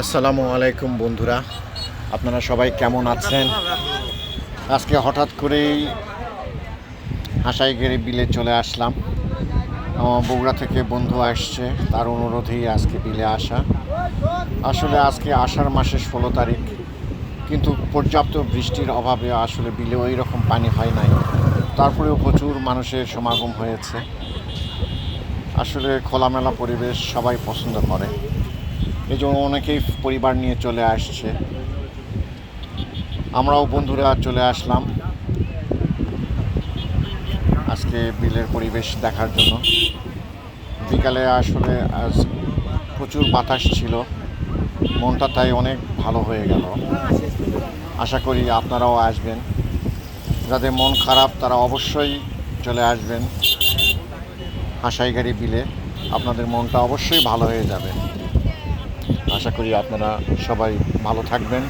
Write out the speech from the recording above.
আসসালামু আলাইকুম বন্ধুরা, আপনারা সবাই কেমন আছেন? আজকে হঠাৎ করেই হাসাইগেরি বিলে চলে আসলাম। বগুড়া থেকে বন্ধু আসছে, তার অনুরোধেই আজকে বিলে আসা। আসলে আজকে আষাঢ় মাসের 16 তারিখ, কিন্তু পর্যাপ্ত বৃষ্টির অভাবে আসলে বিলে ওই রকম পানি হয় নাই। তারপরেও প্রচুর মানুষের সমাগম হয়েছে। আসলে খোলামেলা পরিবেশ সবাই পছন্দ করে, এই জন্য অনেকেই পরিবার নিয়ে চলে আসছে। আমরাও বন্ধুরা চলে আসলাম আজকে বিলের পরিবেশ দেখার জন্য। বিকালে আসলে আজ প্রচুর বাতাস ছিল, মনটা তাই অনেক ভালো হয়ে গেল। আশা করি আপনারাও আসবেন। যাদের মন খারাপ তারা অবশ্যই চলে আসবেন হাসাইগাড়ি বিলে, আপনাদের মনটা অবশ্যই ভালো হয়ে যাবে। আশা করি আপনারা সবাই ভালো থাকবেন,